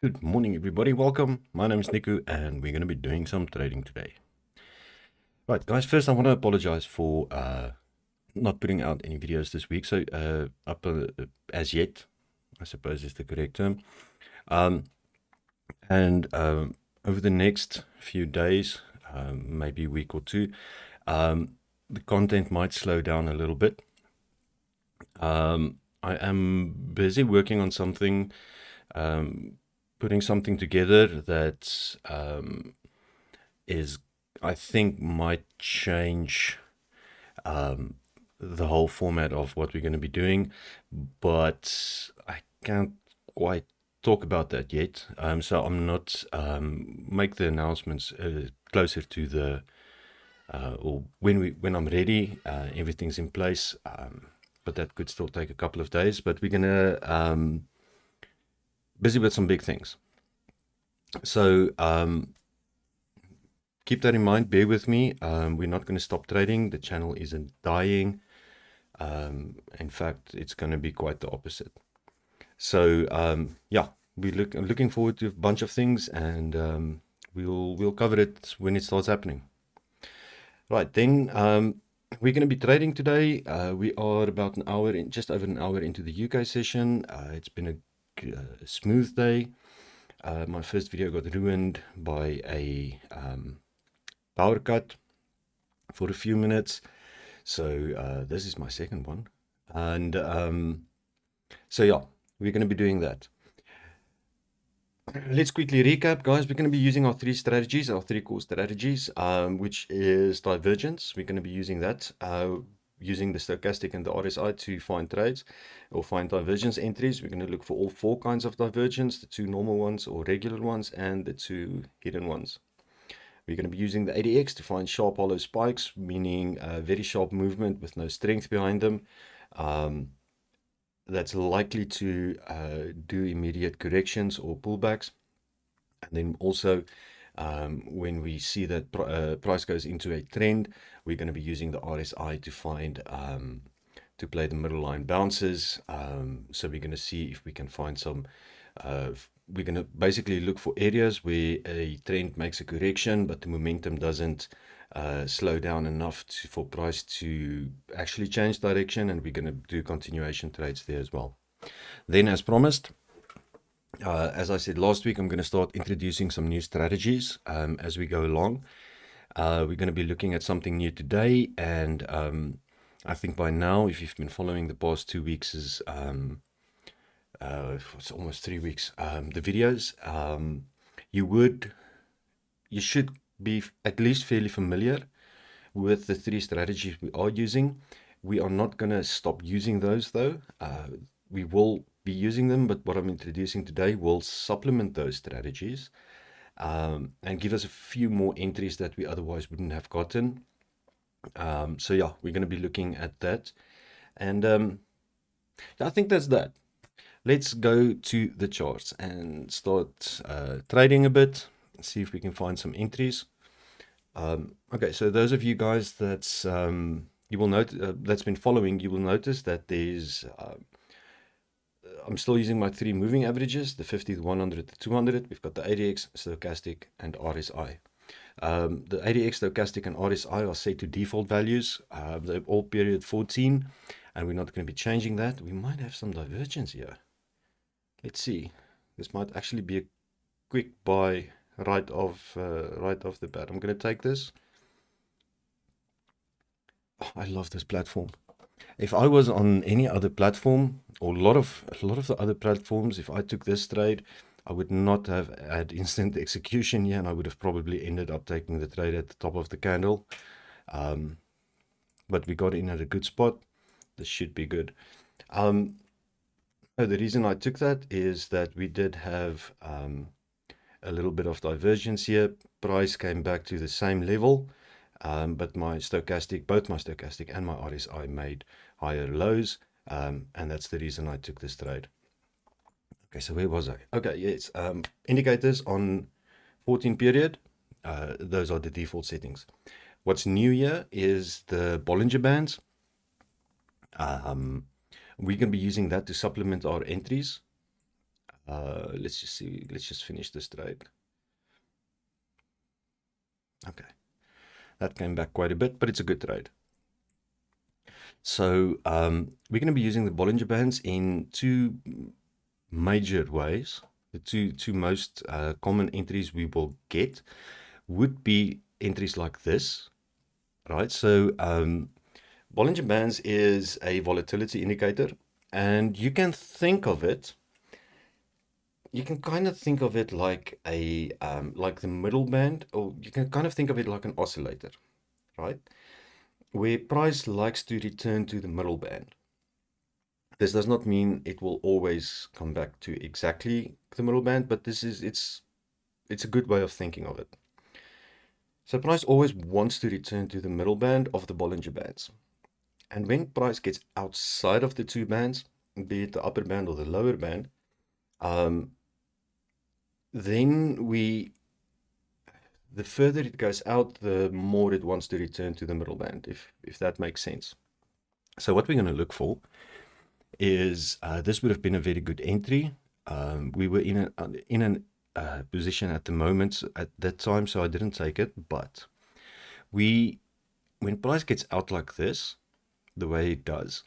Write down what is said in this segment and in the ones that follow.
Good morning, everybody. Welcome. My name is Nico, and we're going to be doing some trading today. Right, guys. First, I want to apologize for not putting out any videos this week. So, as yet, I suppose is the correct term. Um, and over the next few days, maybe a week or two, the content might slow down a little bit. I am busy working on something. Putting something together that is, I think, might change the whole format of what we're going to be doing, but I can't quite talk about that yet. So I'm not make the announcements closer to the or when I'm ready. Everything's in place, but that could still take a couple of days. But we're gonna busy with some big things. So keep that in mind. Bear with me. We're not going to stop trading. The channel isn't dying. In fact, it's going to be quite the opposite. So yeah, I'm looking forward to a bunch of things, and we'll cover it when it starts happening. Right then, we're going to be trading today. We are about an hour in, just over an hour into the UK session. It's been a smooth day. My first video got ruined by a power cut for a few minutes. So this is my second one. And so yeah, we're going to be doing that. Let's quickly recap, guys. We're going to be using our three strategies, our three core strategies, which is divergence. We're going to be using that, using the stochastic and the RSI to find trades or find divergence entries. We're going to look for all four kinds of divergence, the two normal ones or regular ones, and the two hidden ones. We're going to be using the ADX to find sharp hollow spikes, meaning very sharp movement with no strength behind them. That's likely to do immediate corrections or pullbacks. And then also, when we see that price goes into a trend, we're going to be using the RSI to find to play the middle line bounces. So we're going to see if we can find some. We're going to basically look for areas where a trend makes a correction, but the momentum doesn't slow down enough for price to actually change direction, and we're going to do continuation trades there as well. Then, as promised, as I said last week, I'm going to start introducing some new strategies as we go along. We're going to be looking at something new today, and I think by now, if you've been following the past 2 weeks, it's almost 3 weeks, the videos, you should be at least fairly familiar with the three strategies we are using. We are not going to stop using those though. We will be using them, but what I'm introducing today will supplement those strategies and give us a few more entries that we otherwise wouldn't have gotten. So yeah, we're going to be looking at that. And I think that's that. Let's go to the charts and start trading a bit, see if we can find some entries. Okay, so those of you guys that's you will note that's been following, you will notice that there's I'm still using my three moving averages: the 50, the 100, the 200. We've got the ADX, stochastic, and RSI. The ADX, stochastic, and RSI are set to default values. They're all period 14, and we're not going to be changing that. We might have some divergence here. Let's see. This might actually be a quick buy right off the bat. I'm going to take this. Oh, I love this platform. If I was on any other platform, or a lot of the other platforms, if I took this trade, I would not have had instant execution here, and I would have probably ended up taking the trade at the top of the candle. But we got in at a good spot. This should be good. The reason I took that is that we did have a little bit of divergence here. Price came back to the same level, but both my stochastic and my RSI made higher lows, and that's the reason I took this trade. Okay, so where was I? Okay, yes, indicators on 14 period. Those are the default settings. What's new here is the Bollinger Bands. We're going to be using that to supplement our entries. Let's just see. Let's just finish this trade. Okay, that came back quite a bit, but it's a good trade. So we're going to be using the Bollinger Bands in two major ways. The two most common entries we will get would be entries like this, right? So Bollinger Bands is a volatility indicator, and you can think of it. You can kind of think of it like a like the middle band, or you can kind of think of it like an oscillator, right? Where price likes to return to the middle band. This does not mean it will always come back to exactly the middle band, but it's a good way of thinking of it. So price always wants to return to the middle band of the Bollinger Bands. And when price gets outside of the two bands, be it the upper band or the lower band, then the further it goes out, the more it wants to return to the middle band, if that makes sense. So what we're going to look for is this would have been a very good entry. We were in a position at the moment at that time, so I didn't take it. But when price gets out like this, the way it does,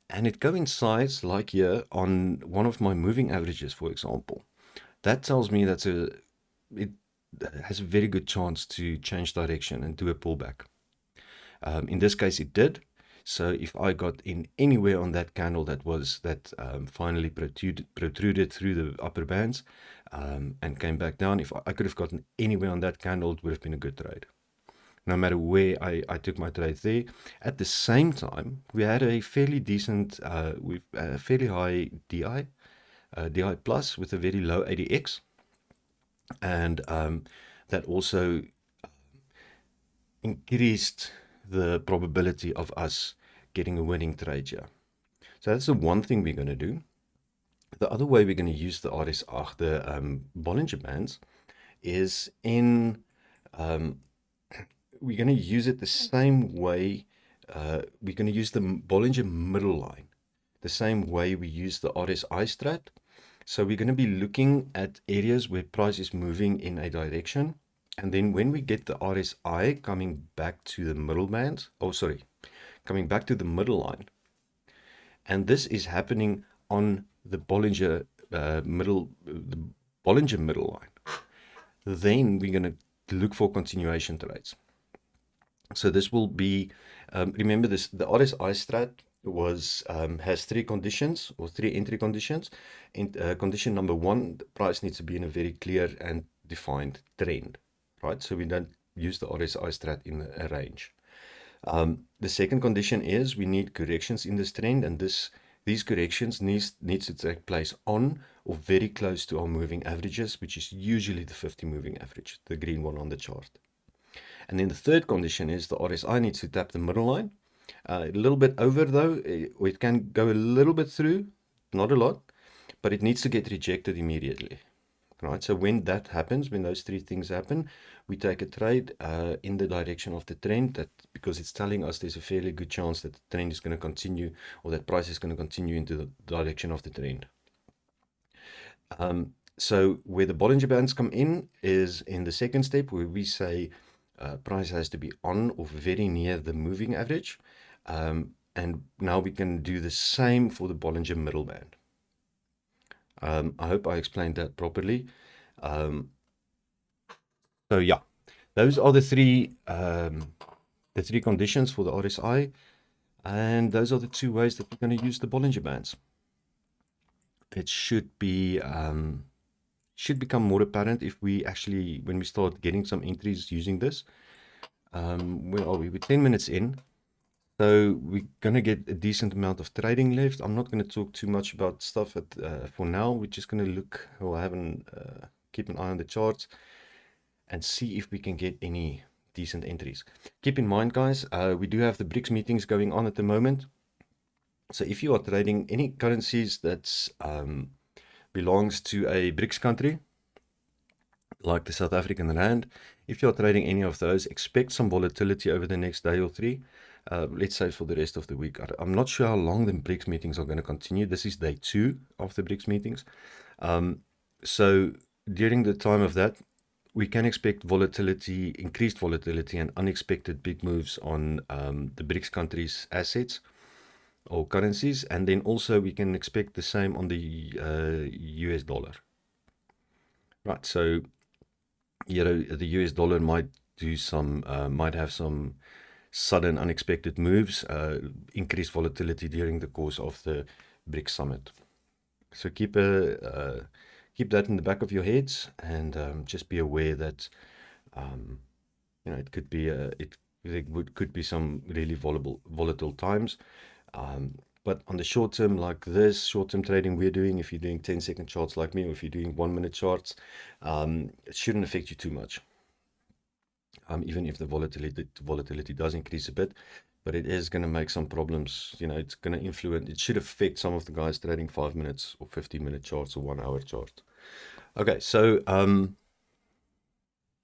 and it coincides like here on one of my moving averages, for example, that tells me that it has a very good chance to change direction and do a pullback. In this case, it did. So if I got in anywhere on that candle that finally protruded through the upper bands and came back down, if I could have gotten anywhere on that candle, it would have been a good trade. No matter where I took my trade there. At the same time, we had a fairly decent, fairly high DI, DI plus with a very low ADX. And that also increased the probability of us getting a winning trade here. So that's the one thing we're going to do. The other way we're going to use the RSI, the Bollinger Bands, is in we're going to use it the same way. We're going to use the Bollinger middle line the same way we use the RSI strat. So we're going to be looking at areas where price is moving in a direction. And then when we get the RSI coming back to the middle band, coming back to the middle line, and this is happening on the Bollinger middle line, then we're going to look for continuation trades. So this will be, remember this, the RSI strat has three conditions or three entry conditions. Condition number one, the price needs to be in a very clear and defined trend, right? So we don't use the RSI strat in a range. The second condition is we need corrections in this trend, and these corrections needs to take place on or very close to our moving averages, which is usually the 50 moving average, the green one on the chart. And then the third condition is the RSI needs to tap the middle line. A little bit over though, or it can go a little bit through, not a lot, but it needs to get rejected immediately. Right, so when that happens, when those three things happen, we take a trade in the direction of the trend, because it's telling us there's a fairly good chance that the trend is going to continue, or that price is going to continue into the direction of the trend. So where the Bollinger Bands come in is in the second step, where we say price has to be on or very near the moving average. And now we can do the same for the Bollinger middle band. I hope I explained that properly. So yeah, those are the three conditions for the RSI, and those are the two ways that we're going to use the Bollinger Bands. It should become more apparent if when we start getting some entries using this. Where are we? We're 10 minutes in. So we're going to get a decent amount of trading left. I'm not going to talk too much about stuff for now. We're just going to look, or keep an eye on the charts and see if we can get any decent entries. Keep in mind, guys, we do have the BRICS meetings going on at the moment. So if you are trading any currencies that belongs to a BRICS country, like the South African rand, if you're trading any of those, expect some volatility over the next day or three. Let's say for the rest of the week. I'm not sure how long the BRICS meetings are going to continue. This is day 2 of the BRICS meetings. So during the time of that, we can expect volatility, increased volatility, and unexpected big moves on the BRICS countries' assets or currencies, and then also we can expect the same on the US dollar. Right, so the US dollar might have some sudden unexpected moves, increased volatility during the course of the BRICS summit. So keep that in the back of your heads, and just be aware that it could be could be some really volatile times. But on the short term, like this short term trading we're doing, if you're doing 10-second charts like me, or if you're doing 1-minute charts, it shouldn't affect you too much. Even if the volatility does increase a bit, but it is going to make some problems. It's going to influence. It should affect some of the guys trading 5 minutes or 15-minute charts or 1-hour charts. Okay, so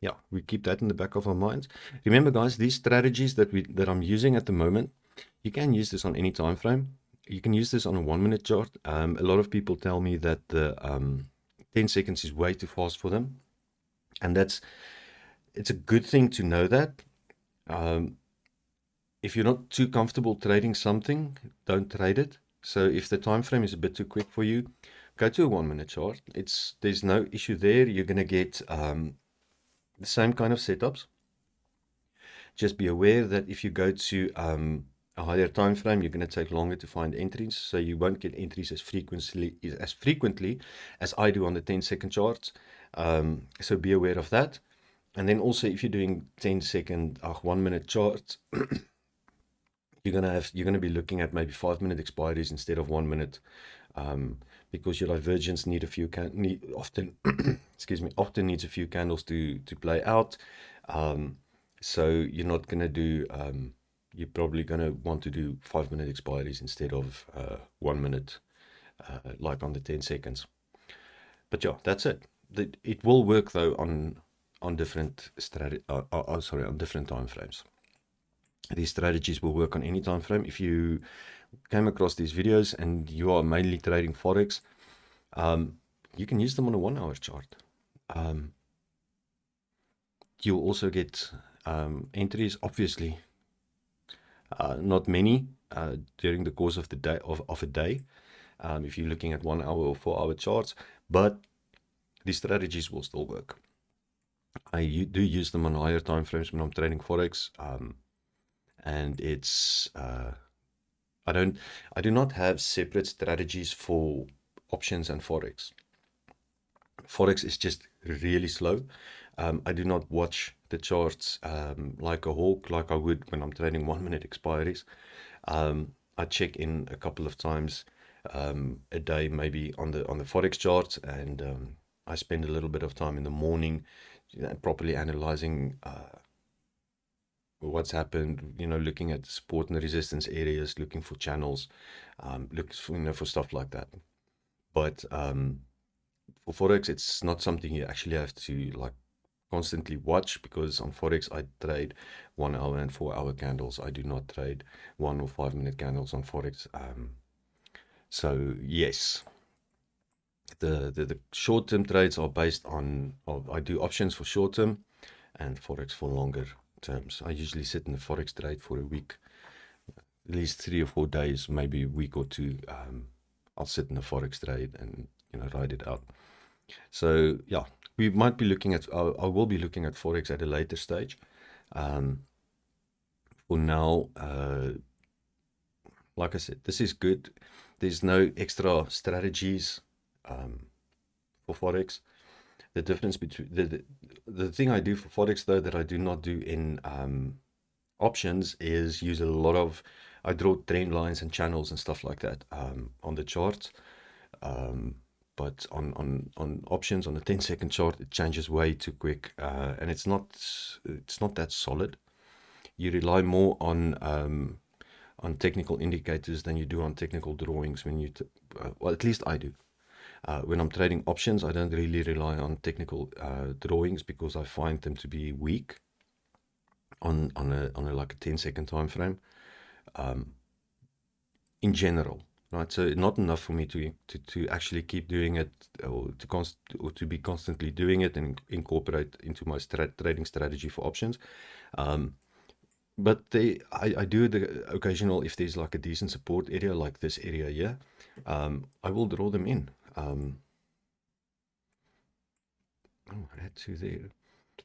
yeah, we keep that in the back of our minds. Remember, guys, these strategies that I'm using at the moment, you can use this on any time frame. You can use this on a 1-minute chart. A lot of people tell me that the 10 seconds is way too fast for them, and it's a good thing to know that. If you're not too comfortable trading something, don't trade it. So if the time frame is a bit too quick for you, go to a 1-minute chart. There's no issue there. You're gonna get the same kind of setups. Just be aware that if you go to a higher time frame, you're going to take longer to find entries, so you won't get entries as frequently as I do on the 10-second charts. So be aware of that. And then also, if you're doing 10-second 1-minute charts, you're gonna be looking at maybe 5-minute expiries instead of 1 minute, because your divergence often often needs a few candles to play out. So you're not gonna do you're probably gonna want to do 5-minute expiries instead of 1 minute, like on the 10 seconds. But yeah, that's it. It will work though on different on different time frames. These strategies will work on any time frame. If you came across these videos and you are mainly trading Forex, you can use them on a 1-hour chart. You'll also get entries, obviously, not many during the course of the day of a day, if you're looking at 1-hour or 4-hour charts, but these strategies will still work. I do use them on higher time frames when I'm trading Forex, and it's I do not have separate strategies for options and Forex. Forex is just really slow. I do not watch the charts like a hawk, like I would when I'm trading 1-minute expiries. I check in a couple of times a day, maybe on the Forex charts, and I spend a little bit of time in the morning properly analyzing what's happened, looking at support and resistance areas, looking for channels, for stuff like that. But for Forex, it's not something you actually have to constantly watch, because on Forex I trade 1-hour and 4-hour candles. I do not trade 1 or 5-minute candles on Forex. So yes, the short-term trades are based on, I do options for short-term and Forex for longer terms. I usually sit in the Forex trade for a week, at least 3 or 4 days, maybe a week or two. I'll sit in the Forex trade and ride it out. So yeah, we might be looking at, I will be looking at Forex at a later stage. For now, like I said, this is good. There's no extra strategies for Forex. The difference between the thing I do for Forex though that I do not do in options is use a lot of, I draw trend lines and channels and stuff like that on the charts. But on options, on the 10-second chart, it changes way too quick, and it's not that solid. You rely more on technical indicators than you do on technical drawings when well, at least I do. When I'm trading options, I don't really rely on technical drawings, because I find them to be weak on a like a 10-second time frame. In general, right? So not enough for me to actually keep doing it, or to be constantly doing it and incorporate into my trading strategy for options. But I do the occasional, if there's like a decent support area like this area here, I will draw them in. Oh, I had to there.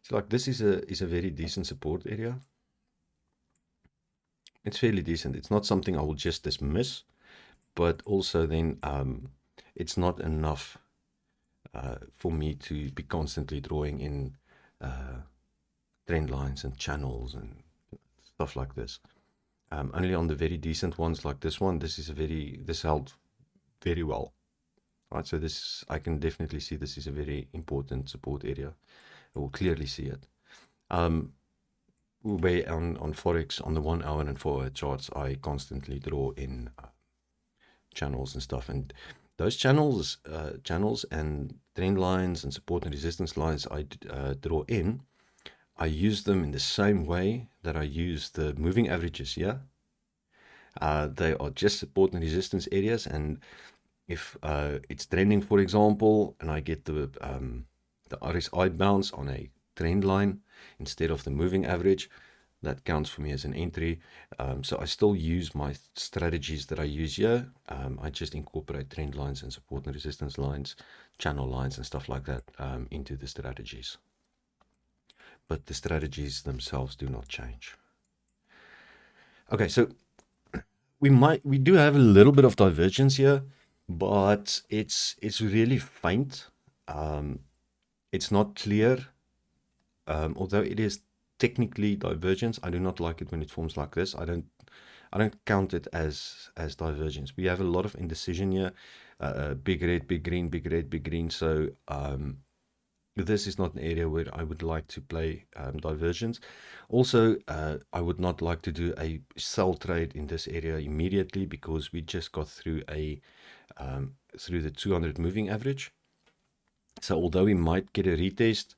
So like this is a very decent support area. It's fairly decent. It's not something I will just dismiss, but also then it's not enough for me to be constantly drawing in trend lines and channels and stuff like this. Only on the very decent ones like this one, this held very well. Right, so this, I can definitely see this is a very important support area. I will clearly see it. Where on Forex, on the 1 hour and 4 hour charts, I constantly draw in channels and stuff. And those channels and trend lines and support and resistance lines I draw in, I use them in the same way that I use the moving averages, yeah? They are just support and resistance areas, and if it's trending, for example, and I get the RSI bounce on a trend line instead of the moving average, that counts for me as an entry. So I still use my strategies that I use here. I just incorporate trend lines and support and resistance lines, channel lines and stuff like that into the strategies. But the strategies themselves do not change. Okay, so we do have a little bit of divergence here, but it's really faint. It's not clear, although it is technically divergence. I do not like it when it forms like this. I don't count it as divergence. We have a lot of indecision here. Big red, big green, big red, big green. So this is not an area where I would like to play divergence. Also, I would not like to do a sell trade in this area immediately, because we just got through through the 200 moving average. So although we might get a retest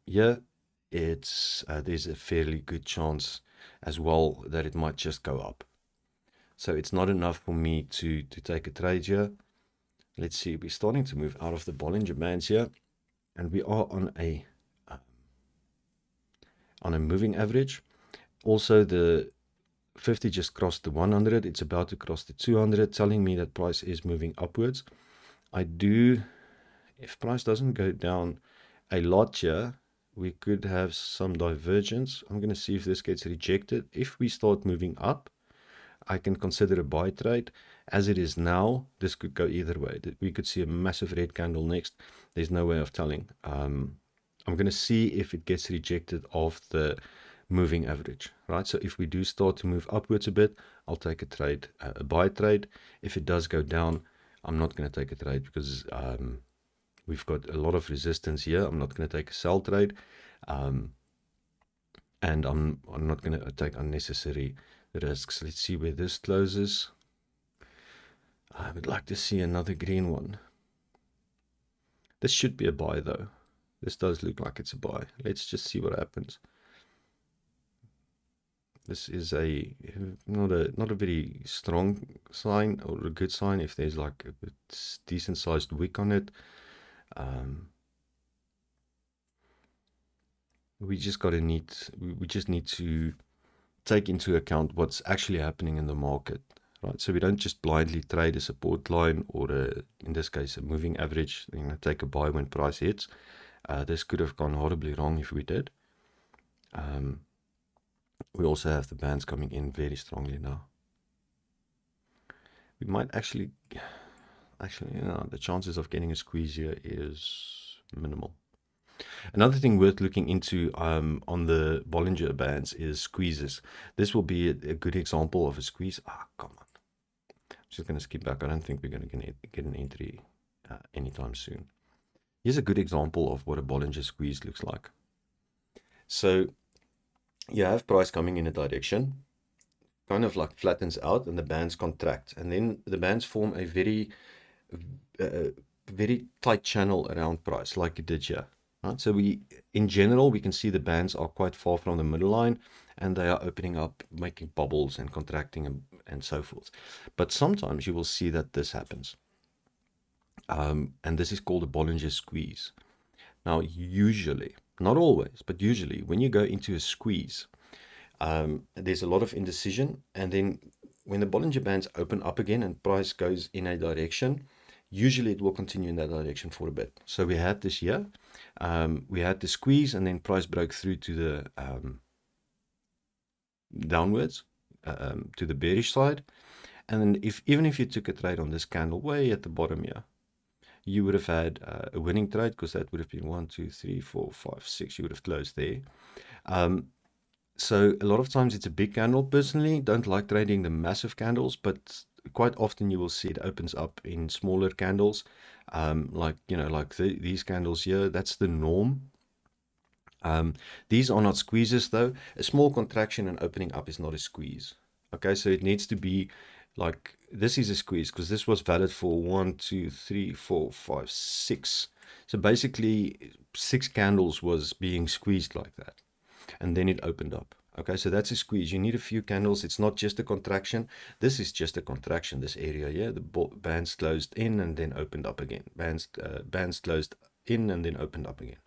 here, there's a fairly good chance as well that it might just go up. So it's not enough for me to take a trade here. Let's see, we're starting to move out of the Bollinger Bands here, and we are on a moving average. Also, the 50 just crossed the 100. It's about to cross the 200, telling me that price is moving upwards. If price doesn't go down a lot here, we could have some divergence. I'm going to see if this gets rejected. If we start moving up, I can consider a buy trade. As it is now, this could go either way. We could see a massive red candle next. There's no way of telling. I'm going to see if it gets rejected off the moving average, right? So if we do start to move upwards a bit, I'll take a trade, a buy trade. If it does go down, I'm not going to take a trade, because we've got a lot of resistance here. I'm not going to take a sell trade, and I'm not going to take unnecessary risks. Let's see where this closes. I would like to see another green one. This should be a buy though. This does look like it's a buy. Let's just see what happens. This is not a very strong sign or a good sign. If there's like a decent sized wick on it, we just need to take into account what's actually happening in the market, right? So we don't just blindly trade a support line or in this case a moving average, take a buy when price hits. This could have gone horribly wrong if we did. We also have the bands coming in very strongly now. We might actually, the chances of getting a squeeze here is minimal. Another thing worth looking into on the Bollinger Bands is squeezes. This will be a good example of a squeeze. Come on. I'm just going to skip back. I don't think we're going to get an entry anytime soon. Here's a good example of what a Bollinger squeeze looks like. So you have price coming in a direction, kind of like flattens out, and the bands contract. And then the bands form a very tight channel around price, like it did here. Right? So in general, we can see the bands are quite far from the middle line, and they are opening up, making bubbles and contracting and so forth. But sometimes you will see that this happens. And this is called a Bollinger Squeeze. Now, usually, not always, but usually, when you go into a squeeze, there's a lot of indecision, and then when the Bollinger Bands open up again and price goes in a direction, usually it will continue in that direction for a bit. So we had this here, we had the squeeze, and then price broke through to the downwards, to the bearish side. And then even if you took a trade on this candle way at the bottom here, you would have had a winning trade, because that would have been 1, 2, 3, 4, 5, 6. You would have closed there. So a lot of times it's a big candle. Personally, don't like trading the massive candles, but quite often you will see it opens up in smaller candles, like these candles here. That's the norm. These are not squeezes though. A small contraction and opening up is not a squeeze. Okay, so it needs to be like this is a squeeze, because this was valid for 1, 2, 3, 4, 5, 6. So basically 6 candles was being squeezed like that, and then it opened up. Okay, so that's a squeeze. You need a few candles. It's not just a contraction. This is just a contraction, this area here. The bands closed in and then opened up again. Bands closed in and then opened up again.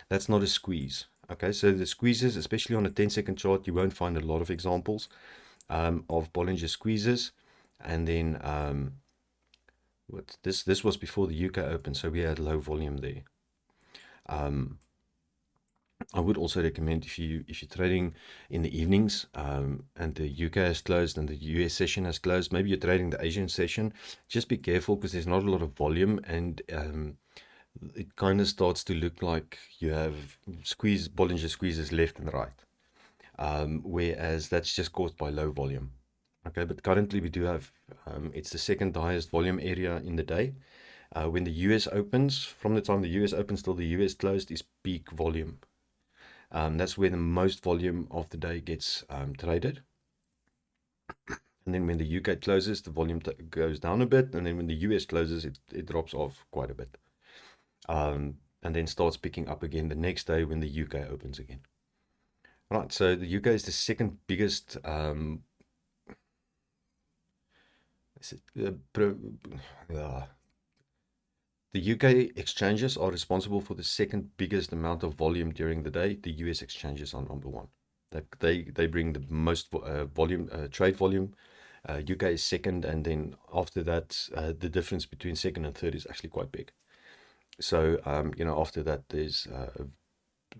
That's not a squeeze. Okay, so the squeezes, especially on a 10-second chart, you won't find a lot of examples of Bollinger squeezes. And then this was before the UK opened, so we had low volume there. I would also recommend, if you're trading in the evenings and the UK has closed and the US session has closed, maybe you're trading the Asian session, just be careful, because there's not a lot of volume, and it kind of starts to look like you have Bollinger squeezes left and right, whereas that's just caused by low volume. Okay, but currently we do have, it's the second highest volume area in the day. When the US opens, from the time the US opens till the US closed, is peak volume. That's where the most volume of the day gets traded. And then when the UK closes, the volume goes down a bit. And then when the US closes, it drops off quite a bit. And then starts picking up again the next day when the UK opens again. Right, so the UK is the second biggest the UK exchanges are responsible for the second biggest amount of volume during the day. The US exchanges are number one. They bring the most volume, trade volume. UK is second, and then after that, the difference between second and third is actually quite big. So after that, there's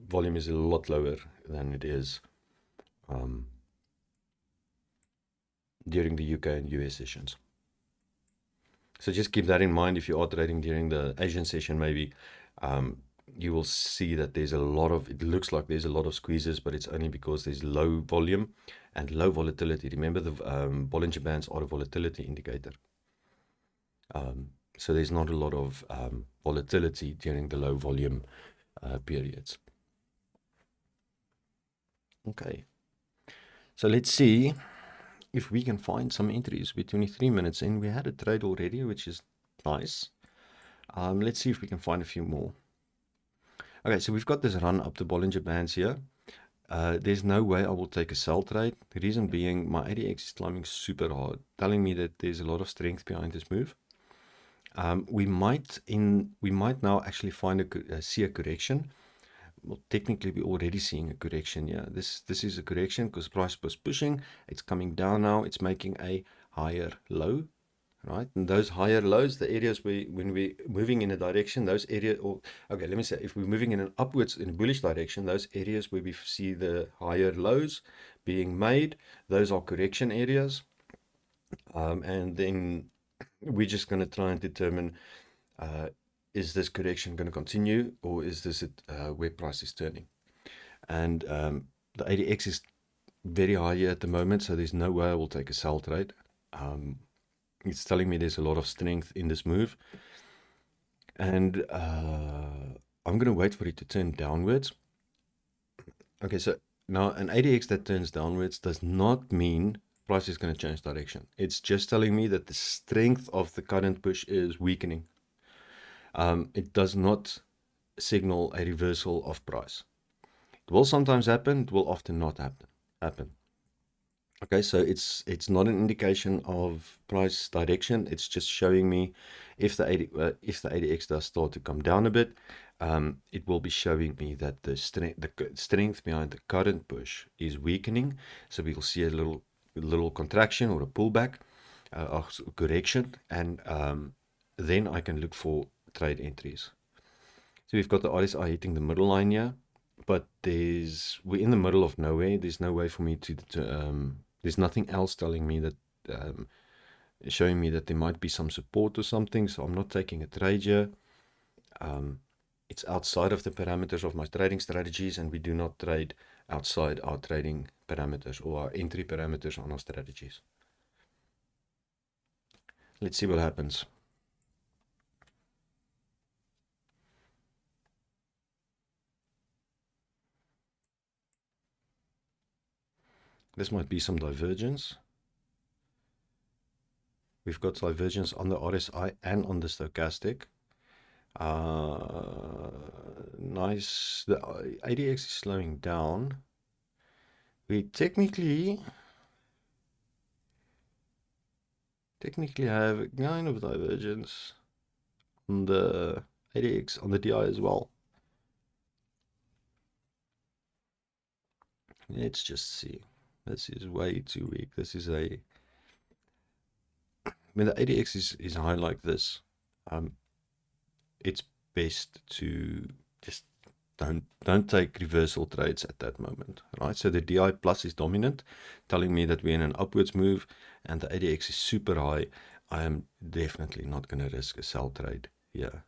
volume is a lot lower than it is during the UK and US sessions. So just keep that in mind. If you are trading during the Asian session, maybe you will see that there's a lot of, it looks like there's a lot of squeezes, but it's only because there's low volume and low volatility. Remember, the Bollinger Bands are a volatility indicator. So there's not a lot of volatility during the low volume periods. Okay, so let's see if we can find some entries. We're 23 minutes in. We had a trade already, which is nice. Let's see if we can find a few more. Okay, so we've got this run up the Bollinger Bands here. There's no way I will take a sell trade. The reason being, my ADX is climbing super hard, telling me that there's a lot of strength behind this move. We might now actually see a correction. Well, technically we're already seeing a correction. Yeah, this is a correction because price was pushing. It's coming down now. It's making a higher low, right? And those higher lows, the areas when we're moving in a direction, those areas, okay, let me say, if we're moving in an upwards, in a bullish direction, those areas where we see the higher lows being made, those are correction areas. And then we're just going to try and determine, is this correction going to continue, or is this where price is turning? And the ADX is very high here at the moment, so there's no way I will take a sell trade. It's telling me there's a lot of strength in this move, and I'm going to wait for it to turn downwards. Okay, so now an ADX that turns downwards does not mean price is going to change direction. It's just telling me that the strength of the current push is weakening. It does not signal a reversal of price. It will sometimes happen, it will often not happen. happen. Okay, so it's not an indication of price direction. It's just showing me if the ADX does start to come down a bit, it will be showing me that the strength behind the current push is weakening. So we'll see a little contraction or a pullback, or correction, and then I can look for trade entries. So we've got the RSI hitting the middle line here, but we're in the middle of nowhere. There's no way for me to there's nothing else telling me that, showing me that there might be some support or something, so I'm not taking a trade here. It's outside of the parameters of my trading strategies, and we do not trade outside our trading parameters or our entry parameters on our strategies. Let's see what happens. This might be some divergence. We've got divergence on the RSI and on the stochastic. Nice. The ADX is slowing down. We technically have a kind of divergence on the ADX, on the DI as well. Let's just see. This is way too weak. This is when the ADX is high like this, it's best to just don't take reversal trades at that moment, right? So the DI plus is dominant, telling me that we're in an upwards move, and the ADX is super high. I am definitely not going to risk a sell trade here.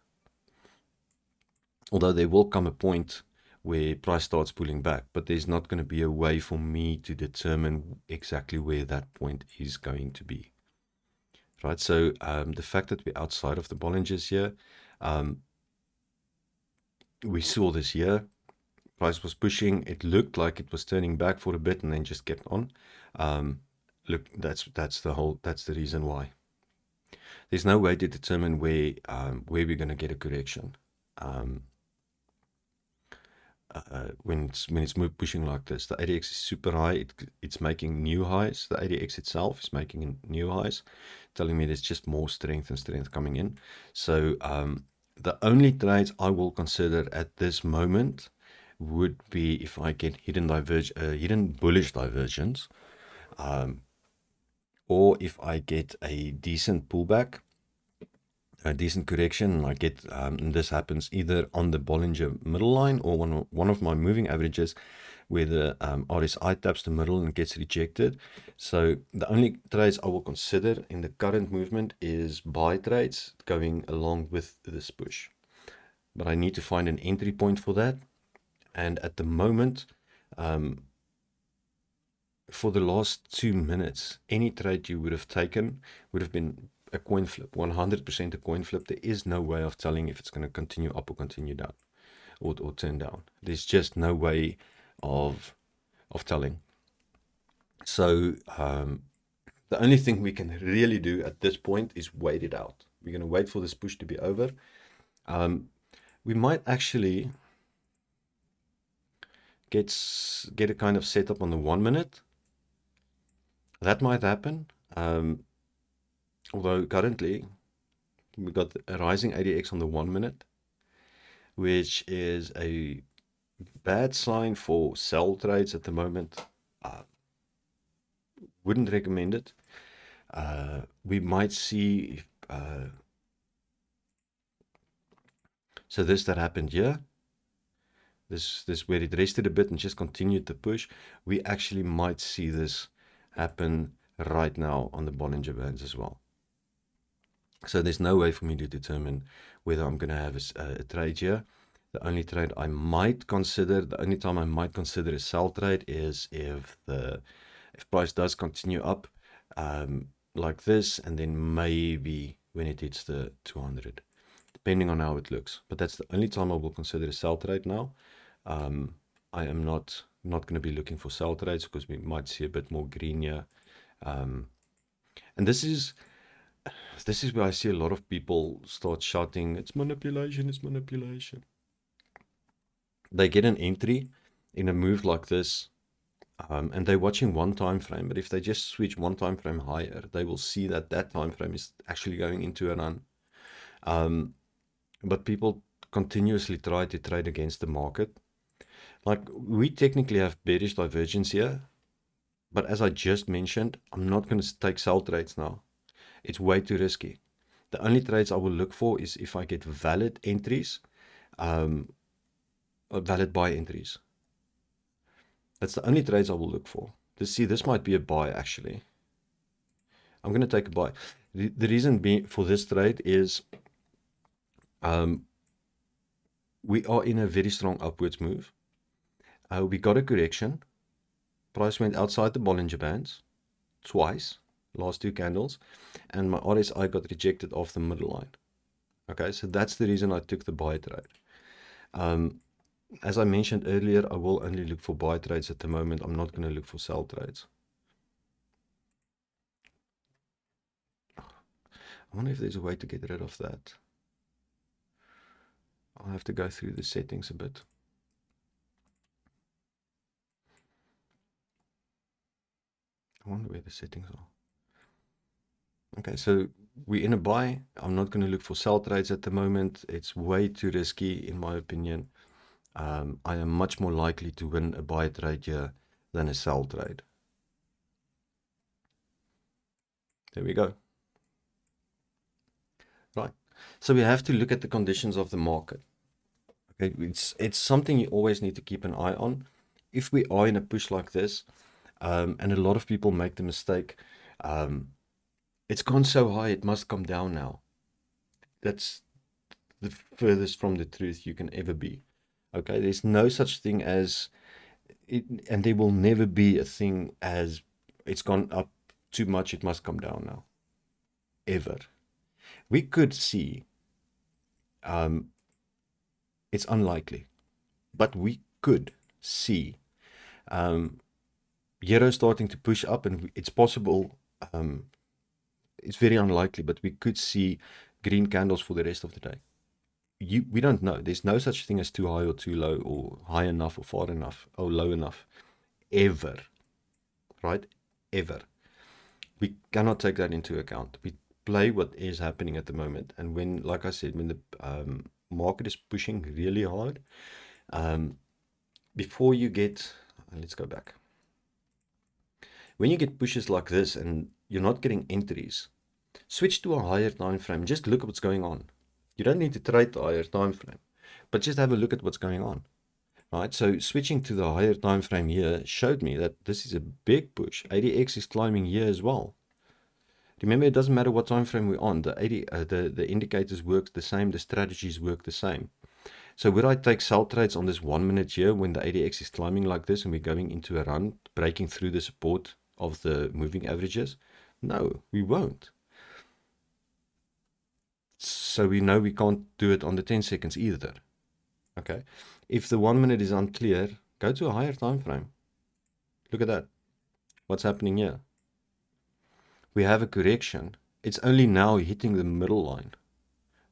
Although there will come a point where price starts pulling back, but there's not going to be a way for me to determine exactly where that point is going to be. Right, so the fact that we're outside of the Bollinger's here, we saw this here. Price was pushing. It looked like it was turning back for a bit and then just kept on. Look, that's the reason why. There's no way to determine where we're going to get a correction. When it's pushing like this, the ADX is super high. It's making new highs. The ADX itself is making new highs, telling me there's just more strength and strength coming in. So the only trades I will consider at this moment would be if I get hidden bullish divergence, or if I get a decent pullback, a decent correction, and I get and this happens either on the Bollinger middle line or one of my moving averages where the RSI taps the middle and gets rejected. So the only trades I will consider in the current movement is buy trades going along with this push, but I need to find an entry point for that. And at the moment, for the last 2 minutes, any trade you would have taken would have been a coin flip, 100% a coin flip. There is no way of telling if it's going to continue up or continue down, or turn down. There's just no way of telling. So the only thing we can really do at this point is wait it out. We're going to wait for this push to be over. We might actually get a kind of setup on the 1 minute. That might happen. Although currently we got a rising ADX on the 1 minute, which is a bad sign for sell trades at the moment. Wouldn't recommend it. We might see so this that happened here, this where it rested a bit and just continued to push. We actually might see this happen right now on the Bollinger Bands as well. So there's no way for me to determine whether I'm going to have a trade here. The only trade I might consider, the only time I might consider a sell trade is if price does continue up like this, and then maybe when it hits the 200, depending on how it looks. But that's the only time I will consider a sell trade now. I am not going to be looking for sell trades because we might see a bit more green here. And this is where I see a lot of people start shouting, it's manipulation, it's manipulation. They get an entry in a move like this, and they're watching one time frame. But if they just switch one time frame higher, they will see that that time frame is actually going into a run. But people continuously try to trade against the market. Like, we technically have bearish divergence here, but as I just mentioned, I'm not going to take sell trades now. It's way too risky. The only trades I will look for is if I get valid entries, or valid buy entries. That's the only trades I will look for. This might be a buy, actually. I'm going to take a buy. The reason being for this trade is we are in a very strong upwards move. We got a correction. Price went outside the Bollinger Bands twice, last two candles, and my RSI got rejected off the middle line. Okay, so that's the reason I took the buy trade. As I mentioned earlier, I will only look for buy trades at the moment. I'm not going to look for sell trades. I wonder if there's a way to get rid of that. I'll have to go through the settings a bit. I wonder where the settings are. Okay, so we're in a buy. I'm not going to look for sell trades at the moment. It's way too risky, in my opinion. I am much more likely to win a buy trade here than a sell trade. There we go. Right. So we have to look at the conditions of the market. Okay, it's something you always need to keep an eye on. If we are in a push like this, and a lot of people make the mistake, it's gone so high, it must come down now. That's the furthest from the truth you can ever be. Okay, there's no such thing as it, and there will never be a thing as it's gone up too much, it must come down now. Ever. We could see, it's unlikely, but we could see euro starting to push up, and it's possible. It's very unlikely, but we could see green candles for the rest of the day. We don't know. There's no such thing as too high or too low, or high enough or far enough or low enough, ever. Right? Ever. We cannot take that into account. We play what is happening at the moment, and when, like I said, when the market is pushing really hard, before you get, let's go back. When you get pushes like this and you're not getting entries, switch to a higher time frame. Just look at what's going on. You don't need to trade the higher time frame, but just have a look at what's going on. Right? So switching to the higher time frame here showed me that this is a big push. ADX is climbing here as well. Remember, it doesn't matter what time frame we're on. The indicators work the same. The strategies work the same. So would I take sell trades on this 1 minute here when the ADX is climbing like this and we're going into a run, breaking through the support of the moving averages? No, we won't. So we know we can't do it on the 10 seconds either. Okay. If the 1 minute is unclear, go to a higher time frame. Look at that. What's happening here? We have a correction. It's only now hitting the middle line,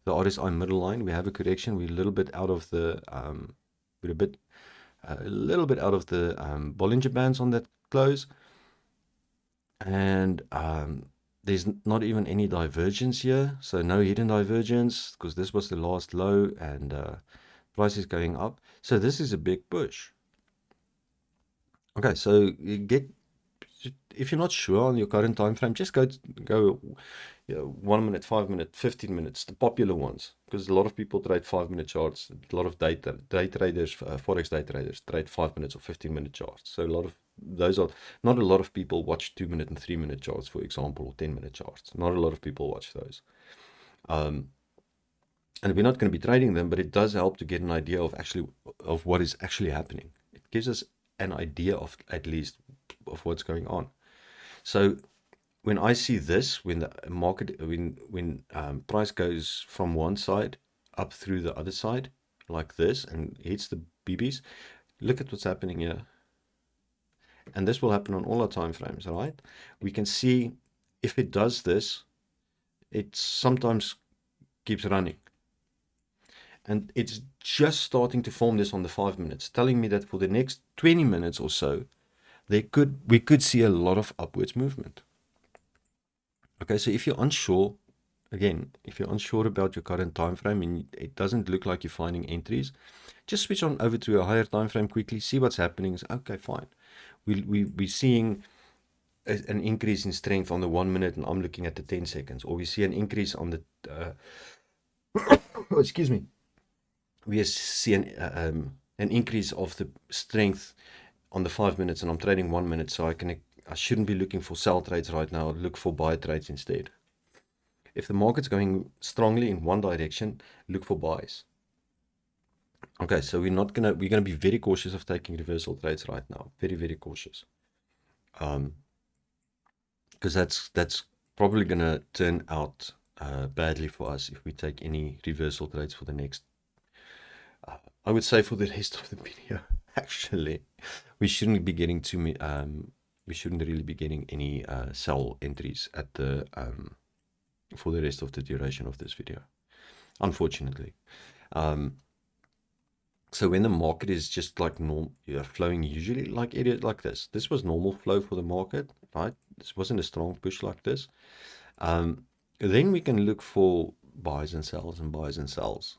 the RSI middle line. We have a correction. We're a little bit out of the Bollinger Bands on that close, and there's not even any divergence here, so no hidden divergence because this was the last low, and price is going up. So this is a big push. Okay, so if you're not sure on your current time frame, just go 1 minute, 5 minute, 15 minutes, the popular ones, because a lot of people trade 5-minute charts. A lot of day traders, forex day traders, trade 5 minutes or 15-minute charts. So not a lot of people watch 2-minute and 3-minute charts, for example, or 10-minute charts. Not a lot of people watch those. And we're not going to be trading them, but it does help to get an idea of what is actually happening. It gives us an idea of, at least, of what's going on. So when I see this, when the market, when price goes from one side up through the other side like this and hits the BBs, look at what's happening here. And this will happen on all our time frames, all right? We can see if it does this, it sometimes keeps running. And it's just starting to form this on the 5 minutes, telling me that for the next 20 minutes or so, we could see a lot of upwards movement. Okay, so if you're unsure, again, if you're unsure about your current time frame and it doesn't look like you're finding entries, just switch on over to a higher time frame quickly, see what's happening. Okay, fine. We're seeing an increase in strength on the 1 minute, and I'm looking at the 10 seconds, or we see an increase on the oh, excuse me, we see an increase of the strength on the 5 minutes, and I'm trading 1 minute, so I shouldn't be looking for sell trades right now. Look for buy trades instead. If the market's going strongly in one direction, look for buys. Okay, so we're gonna be very cautious of taking reversal trades right now. Very, very cautious. Because that's probably gonna turn out badly for us if we take any reversal trades for the next, I would say for the rest of the video. Actually, we shouldn't be getting we shouldn't really be getting any sell entries at the for the rest of the duration of this video, unfortunately. So when the market is just like normal, flowing usually like areas like this was normal flow for the market, right? This wasn't a strong push like this. Then we can look for buys and sells and buys and sells.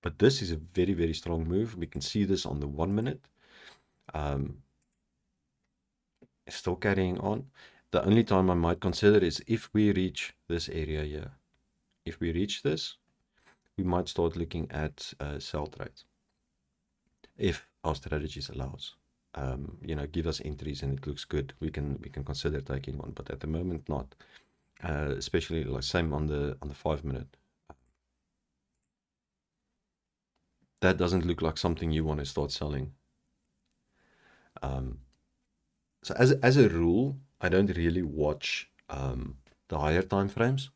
But this is a very, very strong move. We can see this on the 1 minute. Still carrying on. The only time I might consider is if we reach this area here. If we reach this, we might start looking at sell trades. If our strategies allows, give us entries and it looks good, we can consider taking one. But at the moment, not. Especially like same on the 5 minute. That doesn't look like something you want to start selling. So as a rule, I don't really watch the higher time frames.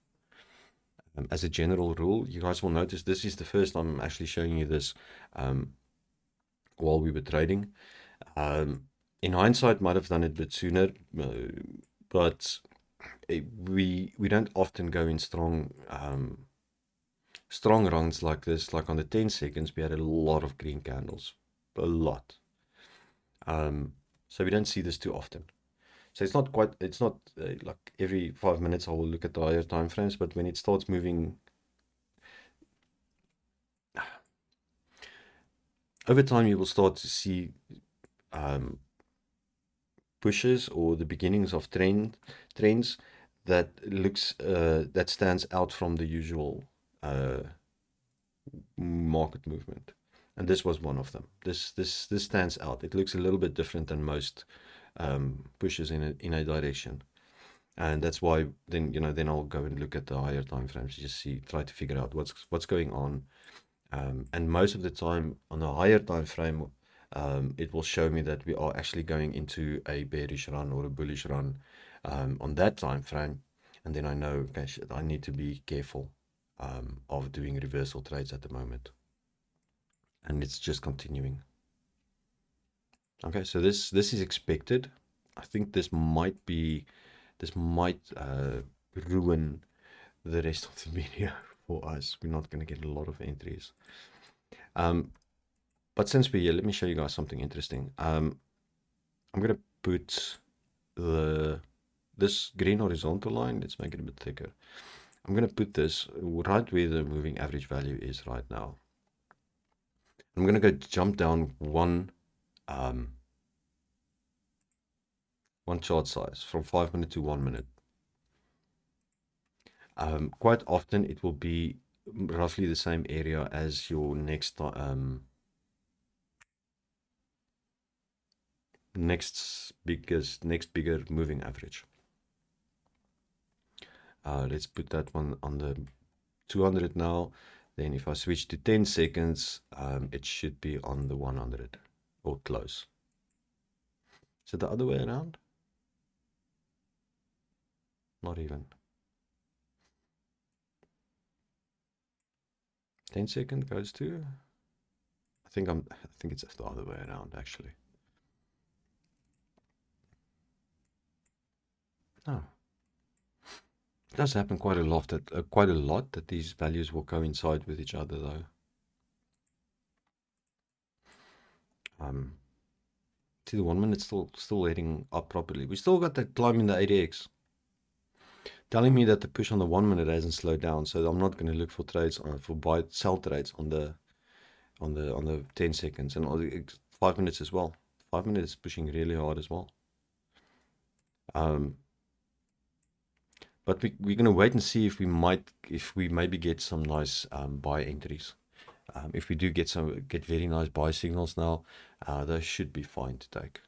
As a general rule, you guys will notice this is the first time I'm actually showing you this while we were trading. In hindsight, might have done it a bit sooner, but we don't often go in strong runs like this. Like on the 10 seconds, we had a lot of green candles, a lot. So we don't see this too often. So it's not like every 5 minutes I will look at the higher time frames, but when it starts moving over time, you will start to see pushes or the beginnings of trends that that stands out from the usual market movement. And this was one of them. This stands out. It looks a little bit different than most pushes in a direction, and that's why then I'll go and look at the higher time frames to just try to figure out what's going on. And most of the time on the higher time frame, it will show me that we are actually going into a bearish run or a bullish run on that time frame, and then I know, okay, I need to be careful of doing reversal trades at the moment. And it's just continuing. Okay, so this is expected. I think this might ruin the rest of the video for us. We're not going to get a lot of entries. But since we're here, let me show you guys something interesting. I'm going to put this green horizontal line. Let's make it a bit thicker. I'm going to put this right where the moving average value is right now. I'm going to go jump down one chart size from 5 minute to 1 minute. Quite often it will be roughly the same area as your next bigger moving average. Let's put that one on the 200 now. Then if I switch to 10 seconds, it should be on the 100 or close. Is it the other way around? Not even. 10 second goes to, I think it's the other way around actually. No. It does happen quite a lot that these values will coincide with each other though. See the 1 minute still heading up properly. We still got that climb in the ADX. Telling me that the push on the 1 minute hasn't slowed down, so I'm not going to look for trades for buy sell trades on the 10 seconds and on the 5 minutes as well. 5 minutes is pushing really hard as well. But we're going to wait and see if we maybe get some nice buy entries. If we do get very nice buy signals now, those should be fine to take.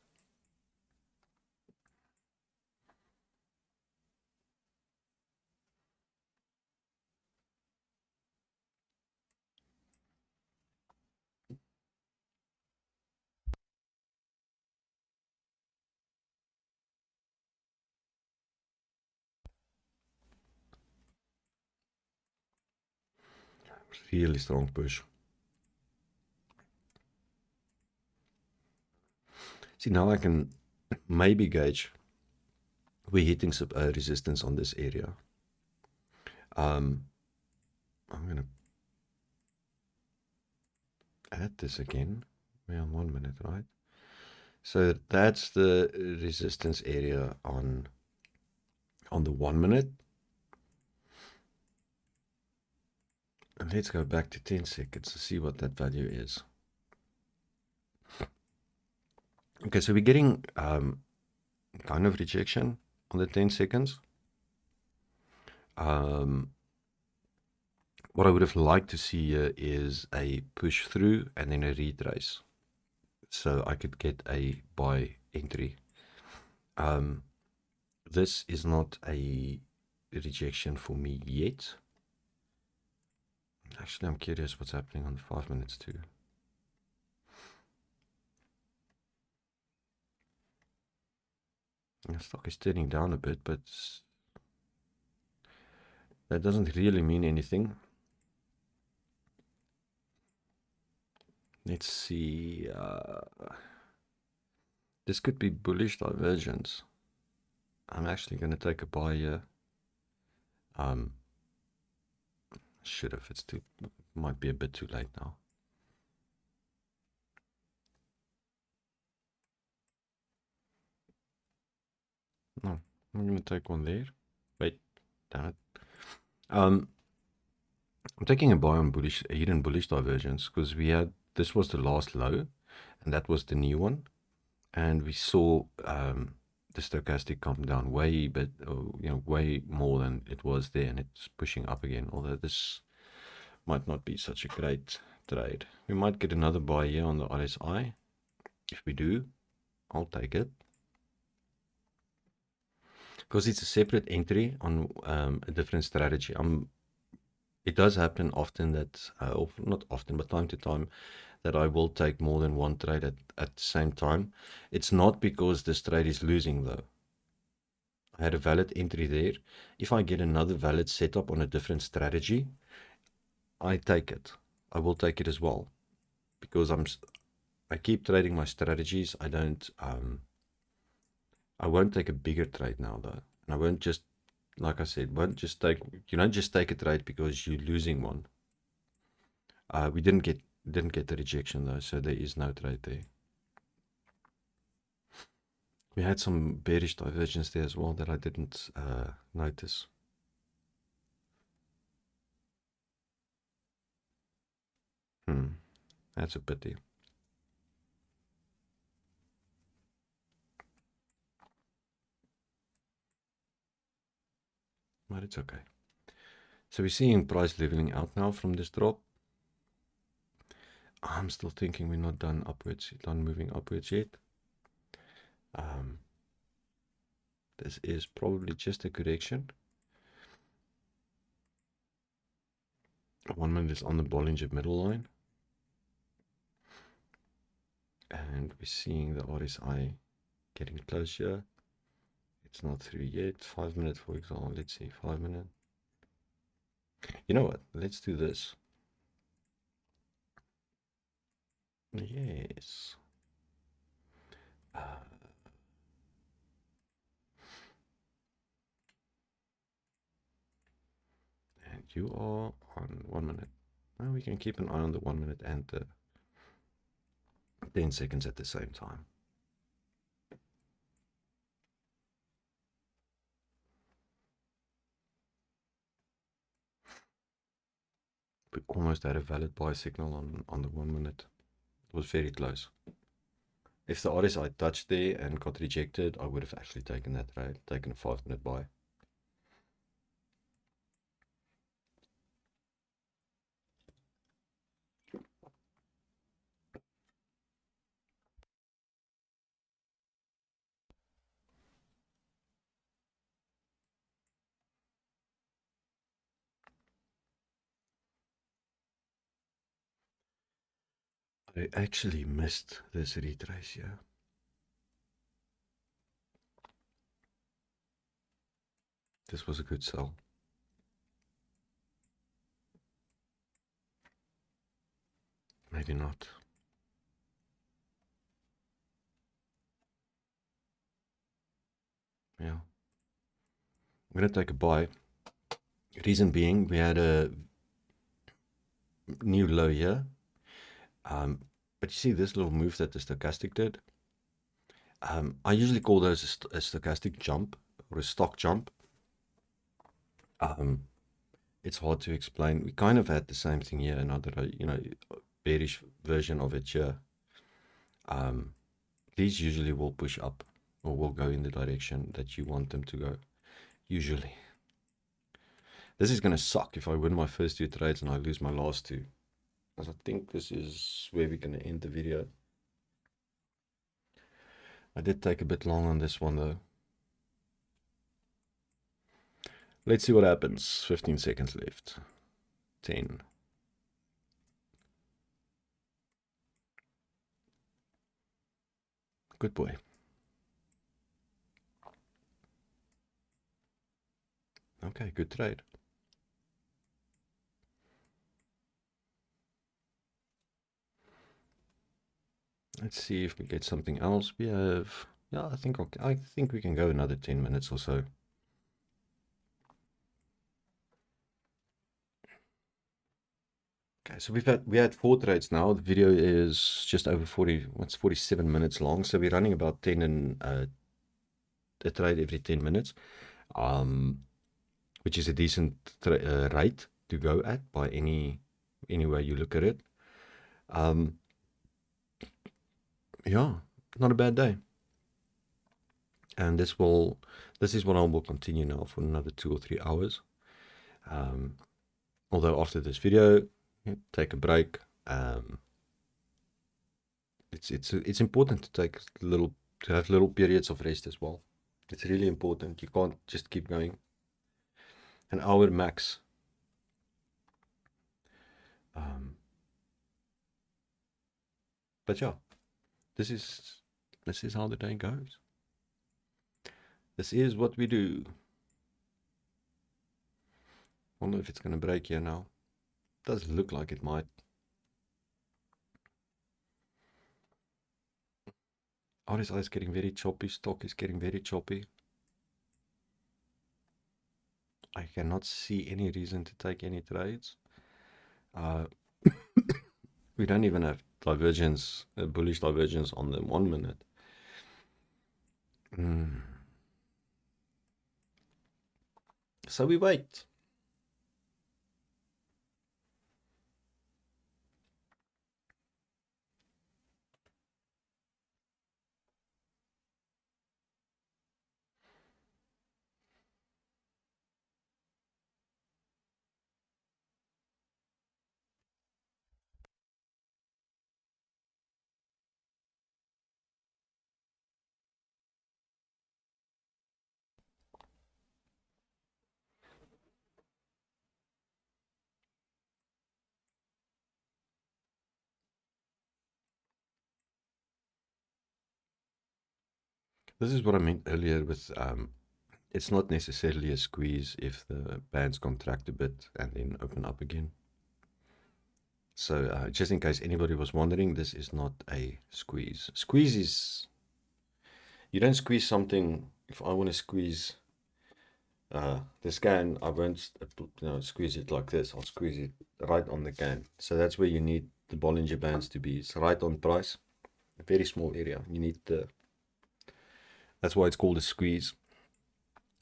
Really strong push. See, now I can maybe gauge we're hitting some resistance on this area. I'm going to add this again. We're on 1 minute, right? So that's the resistance area on the 1 minute. And let's go back to 10 seconds to see what that value is. Okay, so we're getting kind of rejection on the 10 seconds. What I would have liked to see here is a push through and then a retrace, so I could get a buy entry. This is not a rejection for me yet. Actually, I'm curious what's happening on the 5 minutes too. The stock is turning down a bit, but that doesn't really mean anything. Let's see. This could be bullish divergence. I'm actually going to take a buy here. Should have. Might be a bit too late now. No, I'm going to take one there. Wait, damn it. I'm taking a buy on hidden bullish divergence because this was the last low, and that was the new one, and we saw the stochastic come down way more than it was there, and it's pushing up again. Although this might not be such a great trade. We might get another buy here on the RSI. If we do, I'll take it. Because it's a separate entry on a different strategy. It does happen often that, or not often, but time to time, that I will take more than one trade at the same time. It's not because this trade is losing though. I had a valid entry there. If I get another valid setup on a different strategy, I take it. I will take it as well, because I keep trading my strategies. I won't take a bigger trade now though, and I won't just, like I said, you don't just take a trade because you're losing one. We didn't get the rejection though, so there is no trade there. We had some bearish divergence there as well that I didn't notice. That's a pity. But it's okay. So we're seeing price leveling out now from this drop. I'm still thinking we're not done moving upwards yet. This is probably just a correction. 1 minute is on the Bollinger middle line. And we're seeing the RSI getting closer. It's not through yet. 5 minutes, for example. Let's see, 5 minutes. You know what? Let's do this. Yes. And you are on 1 minute. Now we can keep an eye on the 1 minute and the 10 seconds at the same time. We almost had a valid buy signal on the 1 minute. It was very close. If the RSI touched there and got rejected, I would have actually taken that trade, taken a 5-minute buy. I actually missed this retrace here. This was a good sell. Maybe not. Yeah. I'm going to take a buy. Reason being, we had a new low here. But you see this little move that the stochastic did? I usually call those a stochastic jump or a stock jump. It's hard to explain. We kind of had the same thing here, another, bearish version of it here. These usually will push up or will go in the direction that you want them to go, usually. This is going to suck if I win my first 2 trades and I lose my last 2. Because I think this is where we're going to end the video. I did take a bit long on this one though. Let's see what happens. 15 seconds left. 10. Good boy. Okay, good trade. Let's see if we get something else. We have, yeah, I think we can go another 10 minutes or so. Okay, so we had 4 trades now. The video is just over 47 minutes long. So we're running about 10 and a trade every 10 minutes, which is a decent rate to go at by any way you look at it. Yeah, not a bad day. And this is what I will continue now for another 2 or 3 hours. Although after this video, take a break. It's important to have little periods of rest as well. It's really important. You can't just keep going. An hour max. But yeah, this is how the day goes. This is what we do. I wonder if it's going to break here now. Does look like it might. RSI is getting very choppy. Stock is getting very choppy. I cannot see any reason to take any trades. We don't even have divergence, bullish divergence on the 1 minute. So we wait. This is what I meant earlier with it's not necessarily a squeeze if the bands contract a bit and then open up again. So just in case anybody was wondering, this is not a squeeze. Squeeze is, you don't squeeze something. If I want to squeeze the scan, I won't squeeze it like this. I'll squeeze it right on the can. So that's where you need the Bollinger Bands to be. It's right on price, a very small area. You need that's why it's called a squeeze.